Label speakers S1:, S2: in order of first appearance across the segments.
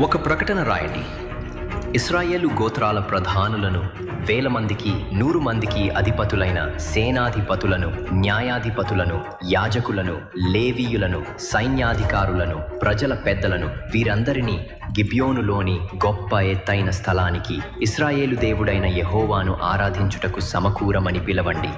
S1: ఒక ప్రకటన రాయండి. ఇశ్రాయేలు గోత్రాల ప్రధానులను, 1000 మందికి 100 మందికి అధిపతులైన సేనాధిపతులను, న్యాయాధిపతులను, యాజకులను, లేవీయులను, సైన్యాధికారులను, ప్రజల పెద్దలను, వీరందరినీ గిబియోనులోని గొప్ప ఎత్తైన స్థలానికి, ఇశ్రాయేలు దేవుడైన యెహోవాను ఆరాధించుటకు సమకూరమని పిలవండి.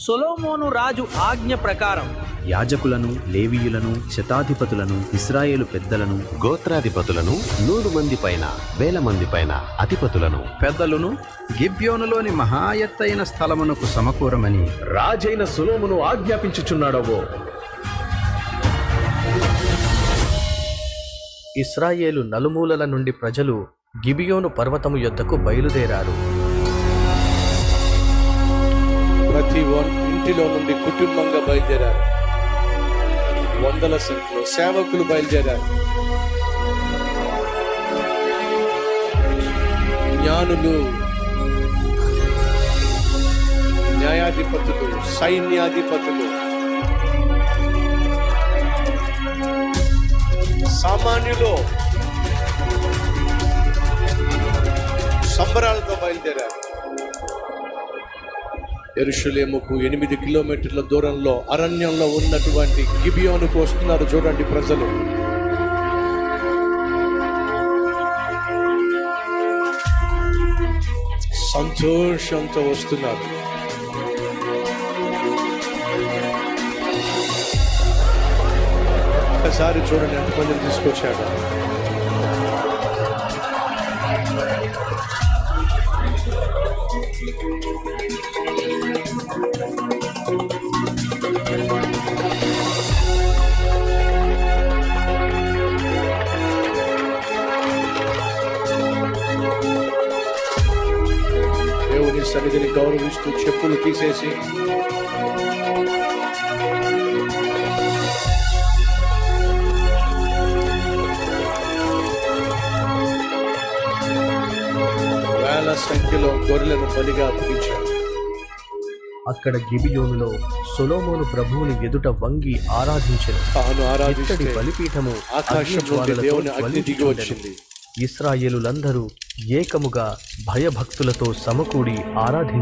S2: సొలొమోను రాజు ఆజ్ఞ ప్రకారం
S3: యాజకులను, లేవీయులను, శతాధిపతులను, ఇశ్రాయేలు పెద్దలను,
S4: గోత్రాధిపతులను, 100 మంది పైన 1000 మంది పైన అధిపతులను,
S5: పెద్దలను గిబ్యోనులోని మహా ఎత్తైన స్థలమునకు సమకూరమని
S6: రాజైన సొలొమోను ఆజ్ఞాపించుచున్నాడవో.
S7: ఇశ్రాయేలు నలుమూలల నుండి ప్రజలు గిబియోను పర్వతము యొద్దకు బయలుదేరారు.
S8: ప్రతి ఇంటిలో నుండి కుటుంబంగా బయలుదేరారు. వందల సంఖ్యలో సేవకులు బయలుదేరారు. జ్ఞానులు, న్యాయాధిపతులు, సైన్యాధిపతులు, సామాన్యులు సంబరాలతో బయలుదేరారు. యెరూషలేముకు 8 కిలోమీటర్ల దూరంలో అరణ్యంలో ఉన్నటువంటి గిబియోనుకు వస్తున్నారు. చూడండి, ప్రజలు సంతోషంతో వస్తున్నారు. ఒకసారి చూడండి ఎంతమందిని తీసుకొచ్చాడు. దేవుని సన్నిధిని గౌరవిస్తూ చెప్పులు తీసేసి వేల సంఖ్యలో గొర్రెలను బలిగా అప్పగించారు.
S7: అక్కడ గిబియోనులో సొలొమోను ప్రభువుని ఎదుట వంగి ఆరాధించెను.
S8: తాను ఆరాధిస్తే
S7: ఇత్తడి బలిపీఠము
S8: ఆకాశం నుండి
S7: అగ్నిజ్వాలలతో
S8: దేవుని అగ్ని దిగి
S7: జ్వలించుచుండెను.
S8: వచ్చింది.
S7: ఇశ్రాయేలులందరూ ఏకముగా భయభక్తులతో సమకూడి ఆరాధించారు.